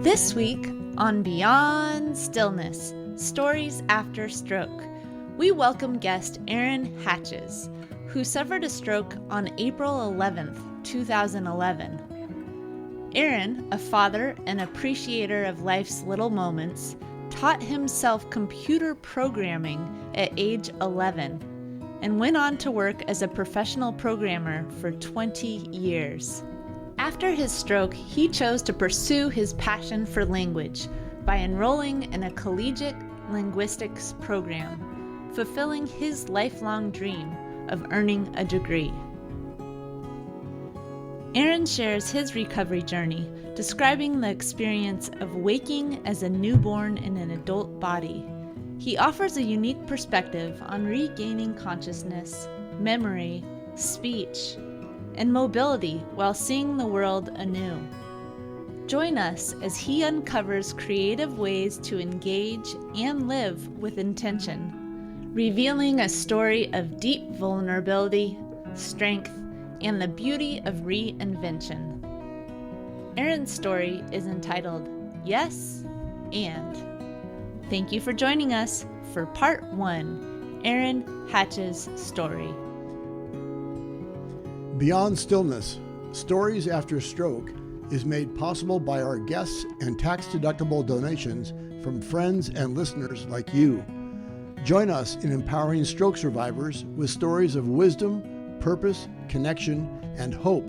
This week on Beyond Stillness, Stories After Stroke, we welcome guest Aaron Hachez, who suffered a stroke on April 11th, 2011. Aaron, a father and appreciator of life's little moments, taught himself computer programming at age 11 and went on to work as a professional programmer for 20 years. After his stroke, he chose to pursue his passion for language by enrolling in a collegiate linguistics program, fulfilling his lifelong dream of earning a degree. Aaron shares his recovery journey, describing the experience of waking as a newborn in an adult body. He offers a unique perspective on regaining consciousness, memory, speech, and mobility while seeing the world anew. Join us as he uncovers creative ways to engage and live with intention, revealing a story of deep vulnerability, strength, and the beauty of reinvention. Aaron's story is entitled Yes and. Thank you for joining us for Part 1, Aaron Hachez' story. Beyond Stillness, Stories After Stroke is made possible by our guests and tax-deductible donations from friends and listeners like you. Join us in empowering stroke survivors with stories of wisdom, purpose, connection, and hope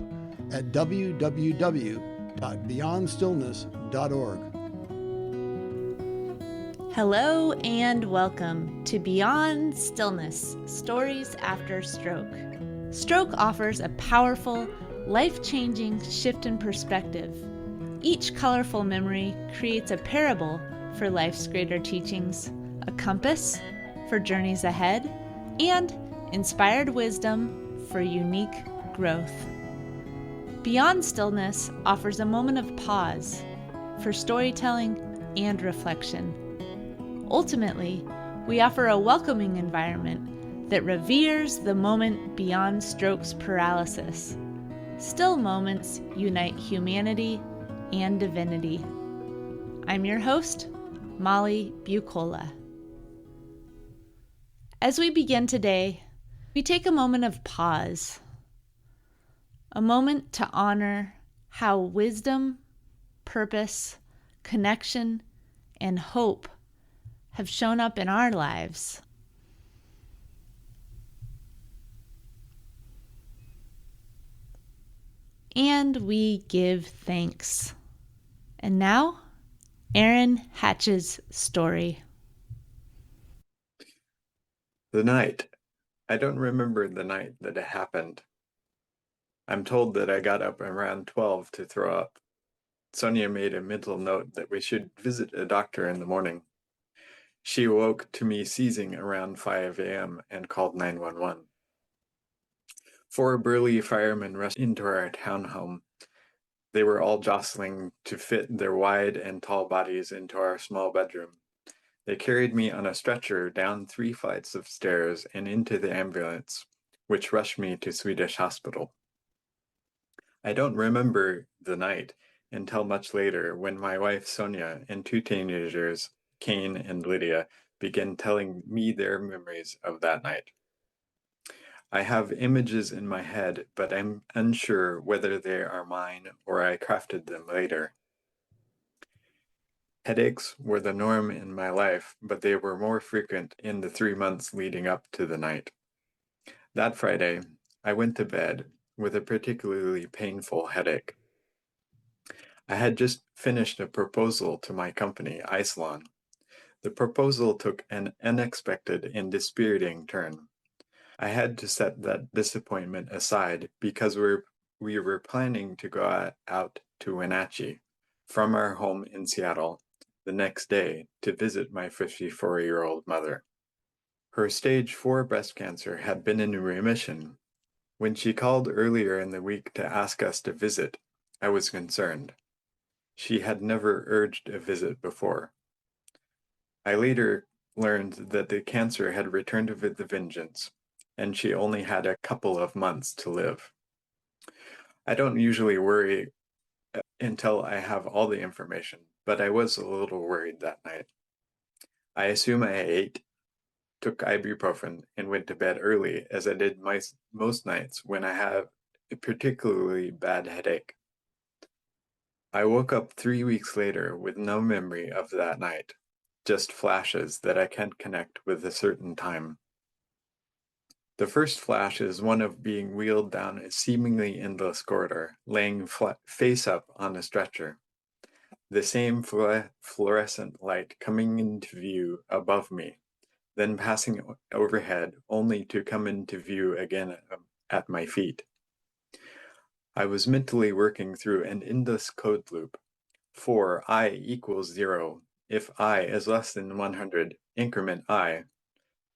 at www.beyondstillness.org. Hello and welcome to Beyond Stillness, Stories After Stroke. Stroke offers a powerful, life-changing shift in perspective. Each colorful memory creates a parable for life's greater teachings, a compass for journeys ahead, and inspired wisdom for unique growth. Beyond Stillness offers a moment of pause for storytelling and reflection. Ultimately, we offer a welcoming environment that reveres the moment beyond stroke's paralysis. Still moments unite humanity and divinity. I'm your host, Molly Bucola. As we begin today, we take a moment of pause, a moment to honor how wisdom, purpose, connection, and hope have shown up in our lives. And we give thanks. And now, Aaron Hachez' story. The night. I don't remember the night that it happened. I'm told that I got up around 12 to throw up. Sonia made a mental note that we should visit a doctor in the morning. She awoke to me seizing around 5 a.m. and called 911. 4 burly firemen rushed into our townhome. They were all jostling to fit their wide and tall bodies into our small bedroom. They carried me on a stretcher down 3 flights of stairs and into the ambulance, which rushed me to Swedish hospital. I don't remember the night until much later when my wife Sonia and 2 teenagers, Kane and Lydia, began telling me their memories of that night. I have images in my head, but I'm unsure whether they are mine or I crafted them later. Headaches were the norm in my life, but they were more frequent in the 3 months leading up to the night. That Friday, I went to bed with a particularly painful headache. I had just finished a proposal to my company, Iceland. The proposal took an unexpected and dispiriting turn. I had to set that disappointment aside because we were planning to go out to Wenatchee from our home in Seattle the next day to visit my 54-year-old mother. Her stage 4 breast cancer had been in remission. When she called earlier in the week to ask us to visit, I was concerned. She had never urged a visit before. I later learned that the cancer had returned with a vengeance, and she only had a couple of months to live. I don't usually worry until I have all the information, but I was a little worried that night. I assume I ate, took ibuprofen, and went to bed early, as I did most nights when I have a particularly bad headache. I woke up 3 weeks later with no memory of that night, just flashes that I can't connect with a certain time. The first flash is one of being wheeled down a seemingly endless corridor, laying face up on a stretcher. The same fluorescent light coming into view above me, then passing overhead, only to come into view again at my feet. I was mentally working through an endless code loop. For I equals 0, if I is less than 100, increment I,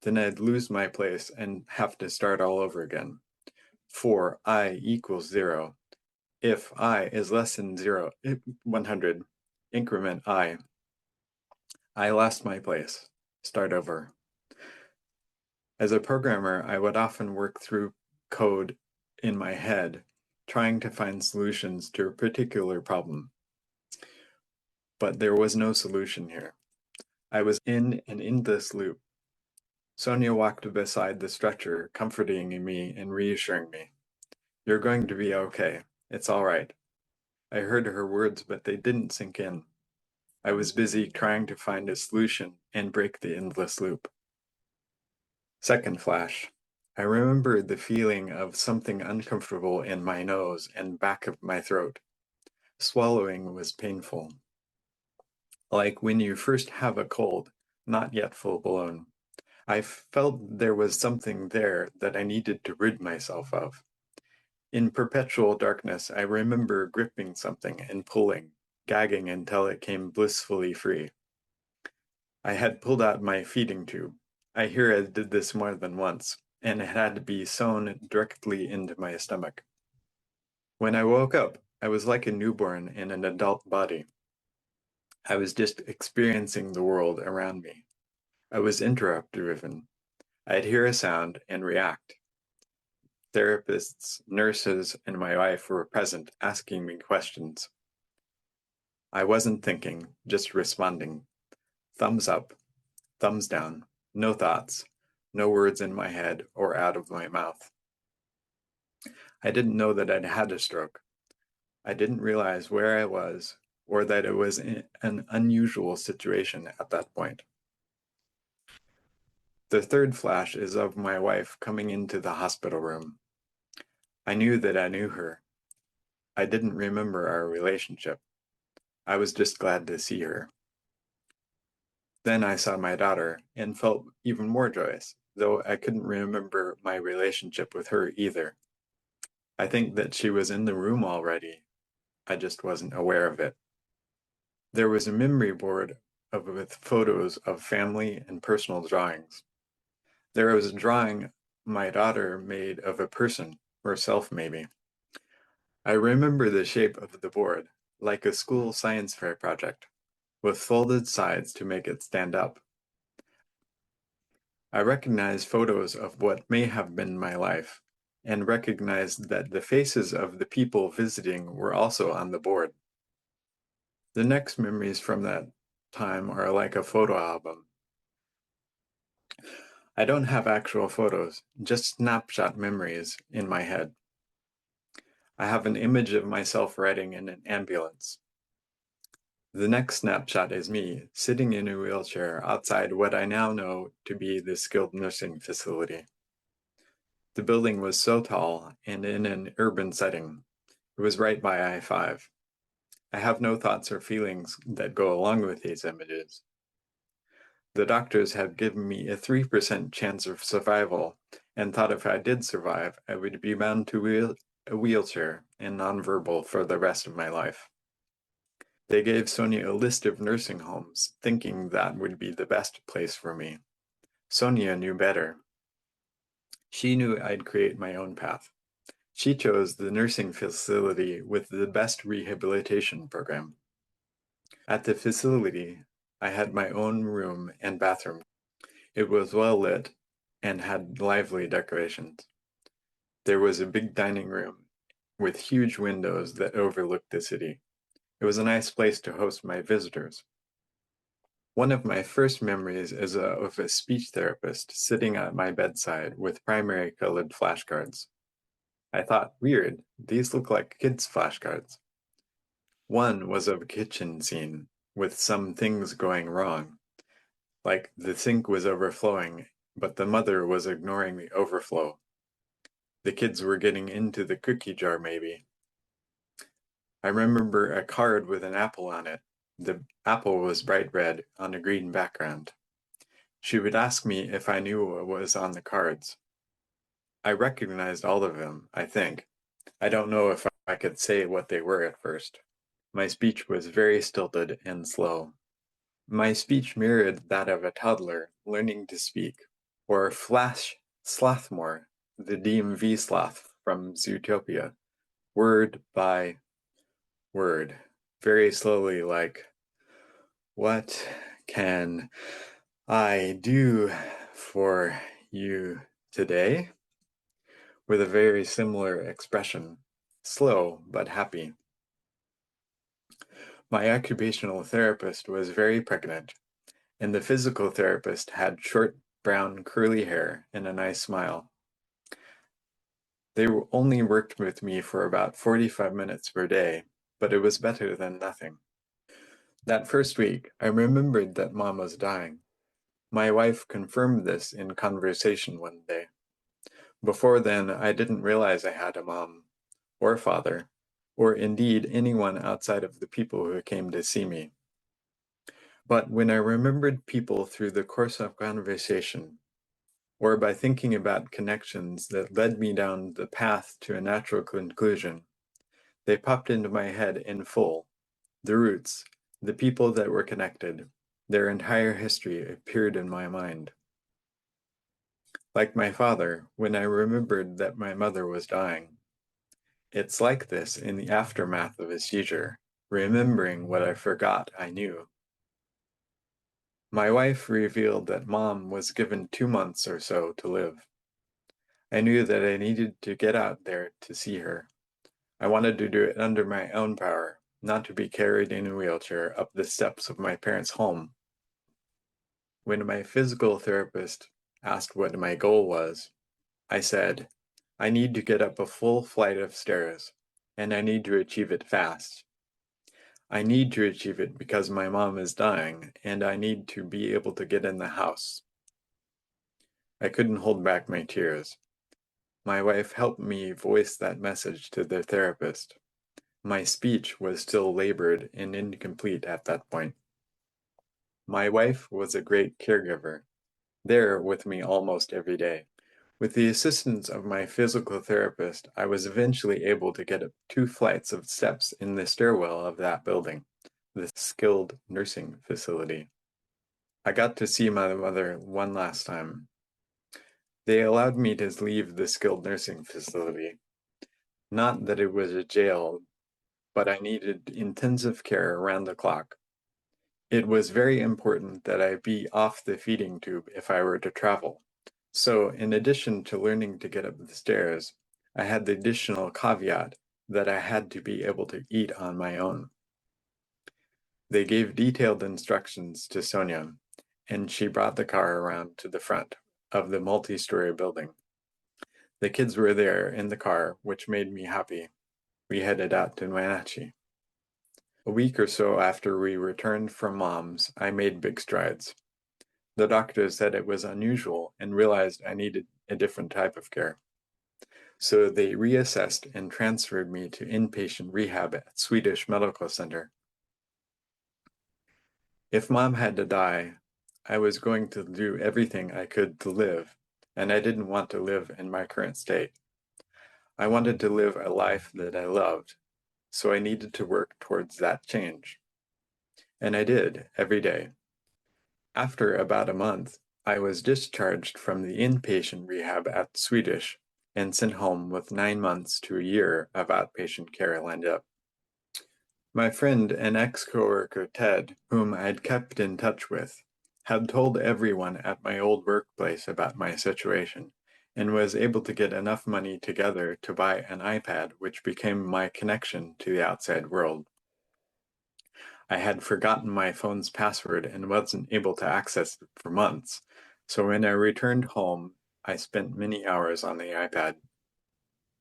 then I'd lose my place and have to start all over again. For I equals 0, if I is less than 100, increment I lost my place, start over. As a programmer, I would often work through code in my head, trying to find solutions to a particular problem. But there was no solution here. I was in an endless loop. Sonia walked beside the stretcher, comforting me and reassuring me. You're going to be okay. It's all right. I heard her words, but they didn't sink in. I was busy trying to find a solution and break the endless loop. Second flash. I remember the feeling of something uncomfortable in my nose and back of my throat. Swallowing was painful. Like when you first have a cold, not yet full blown. I felt there was something there that I needed to rid myself of. In perpetual darkness, I remember gripping something and pulling, gagging until it came blissfully free. I had pulled out my feeding tube. I hear I did this more than once, and it had to be sewn directly into my stomach. When I woke up, I was like a newborn in an adult body. I was just experiencing the world around me. I was interrupt-driven. I'd hear a sound and react. Therapists, nurses, and my wife were present, asking me questions. I wasn't thinking, just responding. Thumbs up, thumbs down, no thoughts, no words in my head or out of my mouth. I didn't know that I'd had a stroke. I didn't realize where I was or that it was an unusual situation at that point. The third flash is of my wife coming into the hospital room. I knew that I knew her. I didn't remember our relationship. I was just glad to see her. Then I saw my daughter and felt even more joyous, though I couldn't remember my relationship with her either. I think that she was in the room already. I just wasn't aware of it. There was a memory board with photos of family and personal drawings. There was a drawing my daughter made of a person, herself maybe. I remember the shape of the board, like a school science fair project, with folded sides to make it stand up. I recognized photos of what may have been my life, and recognized that the faces of the people visiting were also on the board. The next memories from that time are like a photo album. I don't have actual photos, just snapshot memories in my head. I have an image of myself riding in an ambulance. The next snapshot is me, sitting in a wheelchair outside what I now know to be the skilled nursing facility. The building was so tall and in an urban setting. It was right by I-5. I have no thoughts or feelings that go along with these images. The doctors had given me a 3% chance of survival and thought if I did survive, I would be bound to a wheelchair and nonverbal for the rest of my life. They gave Sonia a list of nursing homes, thinking that would be the best place for me. Sonia knew better. She knew I'd create my own path. She chose the nursing facility with the best rehabilitation program. At the facility, I had my own room and bathroom. It was well lit and had lively decorations. There was a big dining room with huge windows that overlooked the city. It was a nice place to host my visitors. One of my first memories is of a speech therapist sitting at my bedside with primary colored flashcards. I thought, weird, these look like kids' flashcards. One was of a kitchen scene with some things going wrong, like the sink was overflowing, but the mother was ignoring the overflow. The kids were getting into the cookie jar, maybe. I remember a card with an apple on it. The apple was bright red on a green background. She would ask me if I knew what was on the cards. I recognized all of them, I think. I don't know if I could say what they were at first. My speech was very stilted and slow. My speech mirrored that of a toddler learning to speak, or Flash Slothmore, the DMV sloth from Zootopia, word by word, very slowly, like, "What can I do for you today?" With a very similar expression, slow but happy. My occupational therapist was very pregnant, and the physical therapist had short, brown, curly hair and a nice smile. They only worked with me for about 45 minutes per day, but it was better than nothing. That first week, I remembered that Mom was dying. My wife confirmed this in conversation one day. Before then, I didn't realize I had a mom, or father, or indeed anyone outside of the people who came to see me. But when I remembered people through the course of conversation, or by thinking about connections that led me down the path to a natural conclusion, they popped into my head in full. The roots, the people that were connected, their entire history appeared in my mind. Like my father, when I remembered that my mother was dying. It's like this in the aftermath of a seizure, remembering what I forgot I knew. My wife revealed that Mom was given 2 months or so to live. I knew that I needed to get out there to see her. I wanted to do it under my own power, not to be carried in a wheelchair up the steps of my parents' home. When my physical therapist asked what my goal was, I said, I need to get up a full flight of stairs, and I need to achieve it fast. I need to achieve it because my mom is dying, and I need to be able to get in the house. I couldn't hold back my tears. My wife helped me voice that message to the therapist. My speech was still labored and incomplete at that point. My wife was a great caregiver, there with me almost every day. With the assistance of my physical therapist, I was eventually able to get up 2 flights of steps in the stairwell of that building, the skilled nursing facility. I got to see my mother one last time. They allowed me to leave the skilled nursing facility. Not that it was a jail, but I needed intensive care around the clock. It was very important that I be off the feeding tube if I were to travel. So, in addition to learning to get up the stairs, I had the additional caveat that I had to be able to eat on my own. They gave detailed instructions to Sonia, and she brought the car around to the front of the multi-story building. The kids were there in the car, which made me happy. We headed out to Wenatchee. A week or so after we returned from Mom's, I made big strides. The doctor said it was unusual and realized I needed a different type of care. So they reassessed and transferred me to inpatient rehab at Swedish Medical Center. If Mom had to die, I was going to do everything I could to live, and I didn't want to live in my current state. I wanted to live a life that I loved, so I needed to work towards that change. And I did, every day. After about a month, I was discharged from the inpatient rehab at Swedish and sent home with 9 months to a year of outpatient care lined up. My friend and ex-coworker Ted, whom I'd kept in touch with, had told everyone at my old workplace about my situation and was able to get enough money together to buy an iPad, which became my connection to the outside world. I had forgotten my phone's password and wasn't able to access it for months. So when I returned home, I spent many hours on the iPad.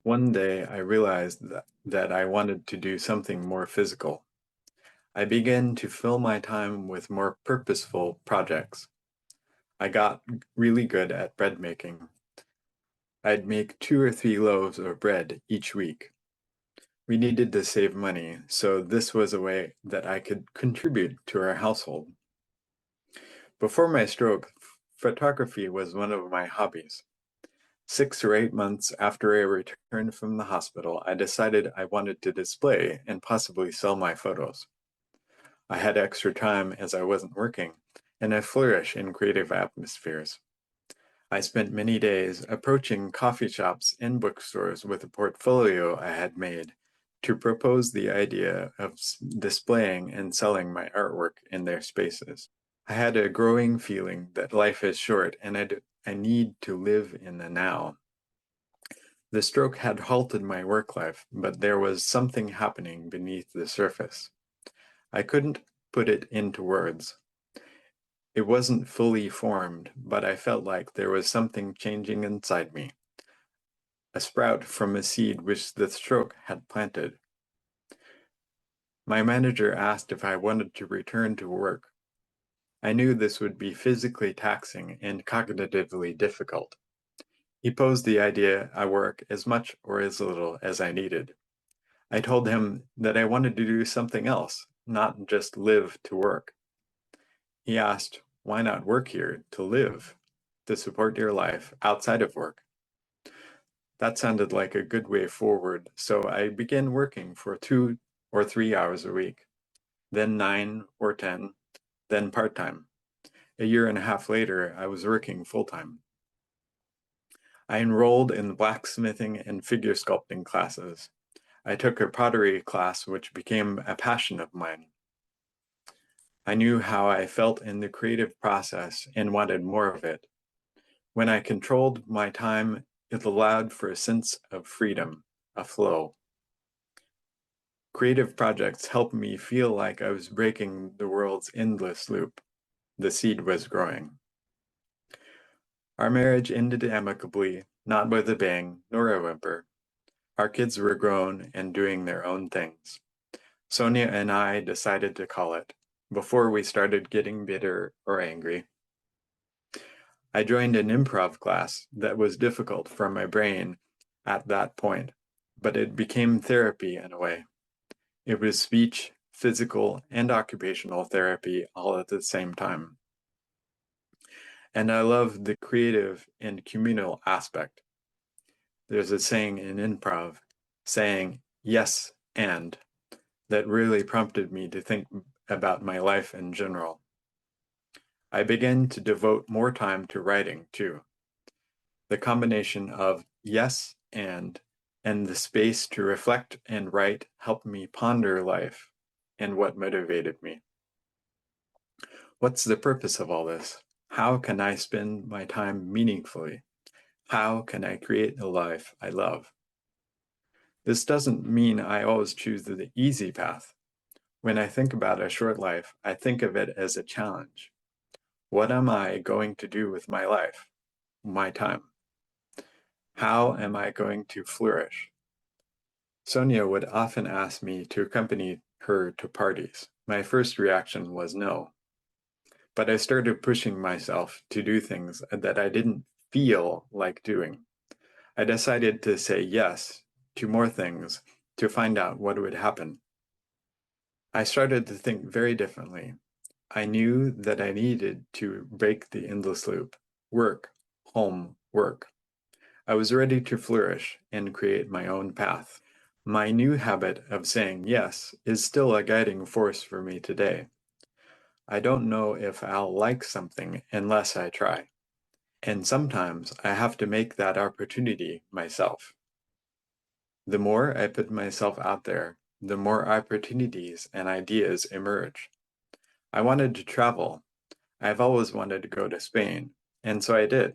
One day, I realized that I wanted to do something more physical. I began to fill my time with more purposeful projects. I got really good at bread making. I'd make 2 or 3 loaves of bread each week. We needed to save money, so this was a way that I could contribute to our household. Before my stroke, photography was one of my hobbies. 6 or 8 months after I returned from the hospital, I decided I wanted to display and possibly sell my photos. I had extra time as I wasn't working, and I flourish in creative atmospheres. I spent many days approaching coffee shops and bookstores with a portfolio I had made to propose the idea of displaying and selling my artwork in their spaces. I had a growing feeling that life is short and I need to live in the now. The stroke had halted my work life, but there was something happening beneath the surface. I couldn't put it into words. It wasn't fully formed, but I felt like there was something changing inside me, a sprout from a seed which the stroke had planted. My manager asked if I wanted to return to work. I knew this would be physically taxing and cognitively difficult. He posed the idea I work as much or as little as I needed. I told him that I wanted to do something else, not just live to work. He asked, why not work here to live, to support your life outside of work? That sounded like a good way forward, so I began working for 2 or 3 hours a week, then 9 or 10, then part-time. A year and a half later, I was working full-time. I enrolled in blacksmithing and figure sculpting classes. I took a pottery class, which became a passion of mine. I knew how I felt in the creative process and wanted more of it. When I controlled my time, it allowed for a sense of freedom, a flow. Creative projects helped me feel like I was breaking the world's endless loop. The seed was growing. Our marriage ended amicably, not with a bang, nor a whimper. Our kids were grown and doing their own things. Sonia and I decided to call it, before we started getting bitter or angry. I joined an improv class that was difficult for my brain at that point, but it became therapy in a way. It was speech, physical, and occupational therapy all at the same time. And I love the creative and communal aspect. There's a saying in improv, saying yes and, that really prompted me to think about my life in general. I began to devote more time to writing too. The combination of yes and the space to reflect and write helped me ponder life and what motivated me. What's the purpose of all this? How can I spend my time meaningfully? How can I create a life I love? This doesn't mean I always choose the easy path. When I think about a short life, I think of it as a challenge. What am I going to do with my life, my time? How am I going to flourish? Sonia would often ask me to accompany her to parties. My first reaction was no. But I started pushing myself to do things that I didn't feel like doing. I decided to say yes to more things to find out what would happen. I started to think very differently. I knew that I needed to break the endless loop. Work, home, work. I was ready to flourish and create my own path. My new habit of saying yes is still a guiding force for me today. I don't know if I'll like something unless I try. And sometimes I have to make that opportunity myself. The more I put myself out there, the more opportunities and ideas emerge. I wanted to travel. I've always wanted to go to Spain, and so I did.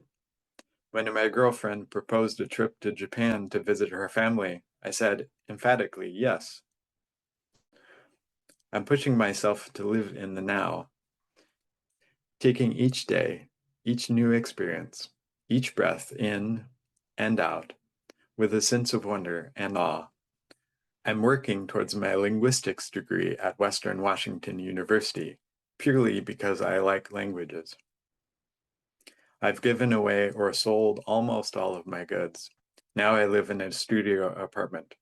When my girlfriend proposed a trip to Japan to visit her family, I said emphatically yes. I'm pushing myself to live in the now, taking each day, each new experience, each breath in and out, with a sense of wonder and awe. I'm working towards my linguistics degree at Western Washington University, purely because I like languages. I've given away or sold almost all of my goods. Now I live in a studio apartment.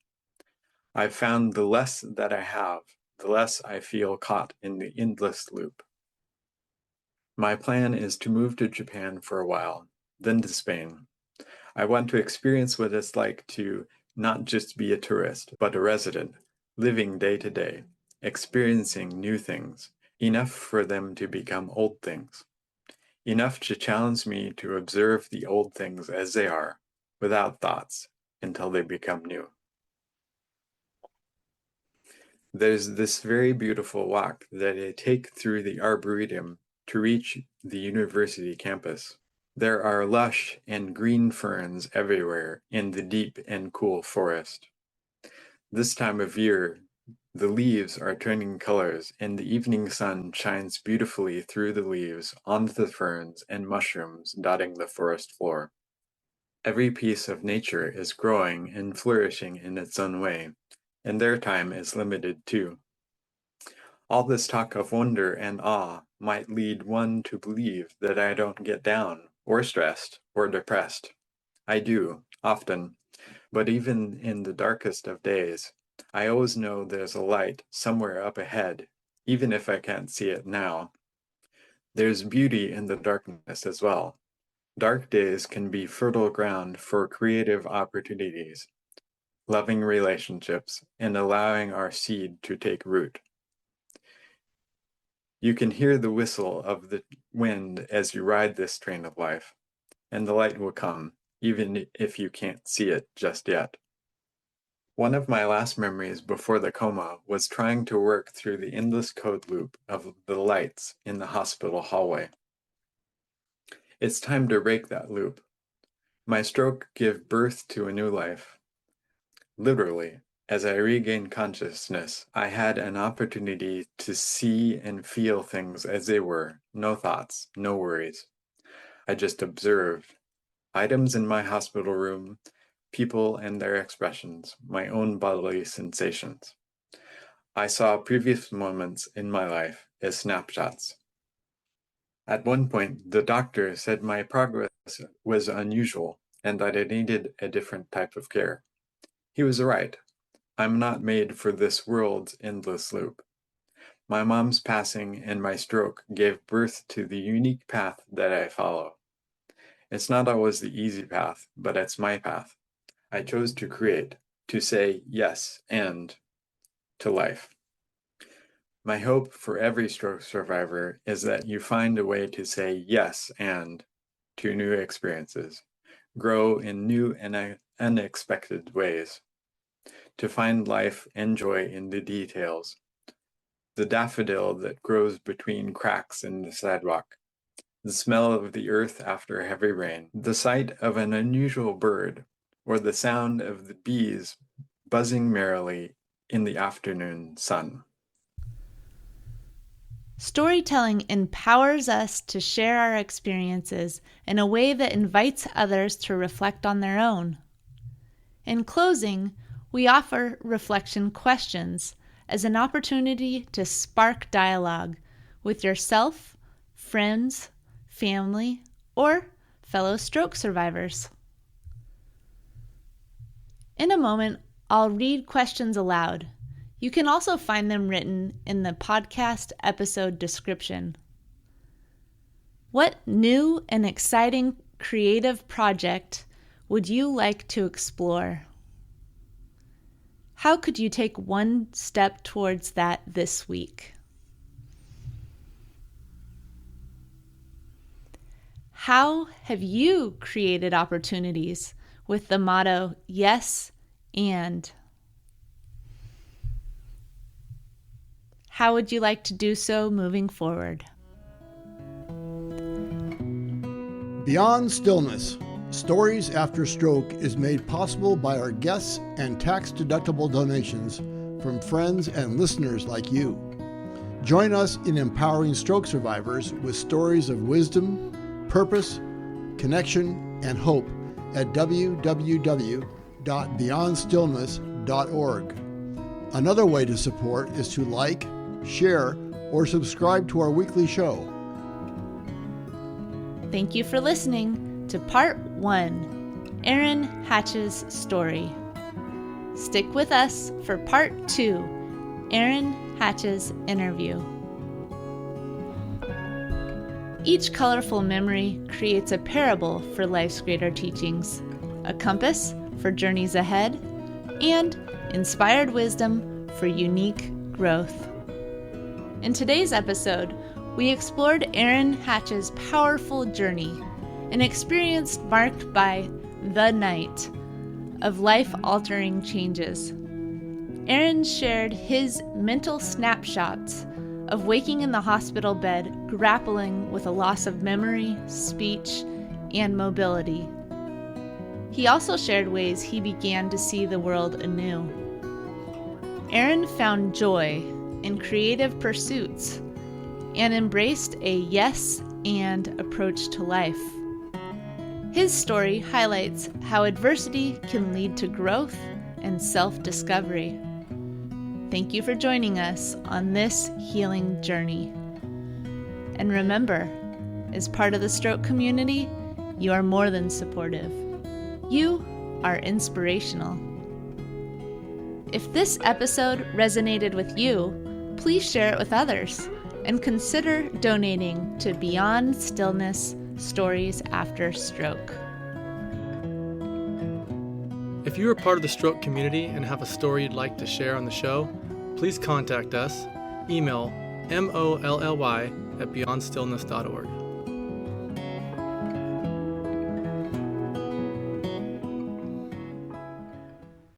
I've found the less that I have, the less I feel caught in the endless loop. My plan is to move to Japan for a while, then to Spain. I want to experience what it's like to not just be a tourist, but a resident, living day to day, experiencing new things, enough for them to become old things, enough to challenge me to observe the old things as they are, without thoughts, until they become new. There's this very beautiful walk that I take through the Arboretum to reach the university campus. There are lush and green ferns everywhere in the deep and cool forest. This time of year, the leaves are turning colors and the evening sun shines beautifully through the leaves onto the ferns and mushrooms dotting the forest floor. Every piece of nature is growing and flourishing in its own way, and their time is limited too. All this talk of wonder and awe might lead one to believe that I don't get down, or stressed, or depressed. I do, often, but even in the darkest of days, I always know there's a light somewhere up ahead, even if I can't see it now. There's beauty in the darkness as well. Dark days can be fertile ground for creative opportunities, loving relationships, and allowing our seed to take root. You can hear the whistle of the wind as you ride this train of life, and the light will come, even if you can't see it just yet. One of my last memories before the coma was trying to work through the endless code loop of the lights in the hospital hallway. It's time to break that loop. My stroke gave birth to a new life. Literally, as I regained consciousness, I had an opportunity to see and feel things as they were, no thoughts, no worries. I just observed items in my hospital room, people and their expressions, my own bodily sensations. I saw previous moments in my life as snapshots. At one point, the doctor said my progress was unusual and that I needed a different type of care. He was right. I'm not made for this world's endless loop. My mom's passing and my stroke gave birth to the unique path that I follow. It's not always the easy path, but it's my path. I chose to create, to say yes and to life. My hope for every stroke survivor is that you find a way to say yes and to new experiences, grow in new and unexpected ways, to find life and joy in the details, the daffodil that grows between cracks in the sidewalk, the smell of the earth after heavy rain, the sight of an unusual bird, or the sound of the bees buzzing merrily in the afternoon sun. Storytelling empowers us to share our experiences in a way that invites others to reflect on their own. In closing, we offer reflection questions as an opportunity to spark dialogue with yourself, friends, family, or fellow stroke survivors. In a moment, I'll read questions aloud. You can also find them written in the podcast episode description. What new and exciting creative project would you like to explore? How could you take one step towards that this week? How have you created opportunities with the motto, yes and? How would you like to do so moving forward? Beyond Stillness, Stories After Stroke is made possible by our guests and tax-deductible donations from friends and listeners like you. Join us in empowering stroke survivors with stories of wisdom, purpose, connection, and hope at www.beyondstillness.org. Another way to support is to like, share, or subscribe to our weekly show. Thank you for listening to Part 1, Aaron Hachez' story. Stick with us for Part 2, Aaron Hachez' interview. Each colorful memory creates a parable for life's greater teachings, a compass for journeys ahead, and inspired wisdom for unique growth. In today's episode, we explored Aaron Hachez' powerful journey, an experience marked by the night of life-altering changes. Aaron shared his mental snapshots of waking in the hospital bed, grappling with a loss of memory, speech, and mobility. He also shared ways he began to see the world anew. Aaron found joy in creative pursuits and embraced a yes and approach to life. His story highlights how adversity can lead to growth and self-discovery. Thank you for joining us on this healing journey. And remember, as part of the stroke community, you are more than supportive. You are inspirational. If this episode resonated with you, please share it with others and consider donating to Beyond Stillness Stories After Stroke. If you are part of the stroke community and have a story you'd like to share on the show, please contact us. Email molly@beyondstillness.org.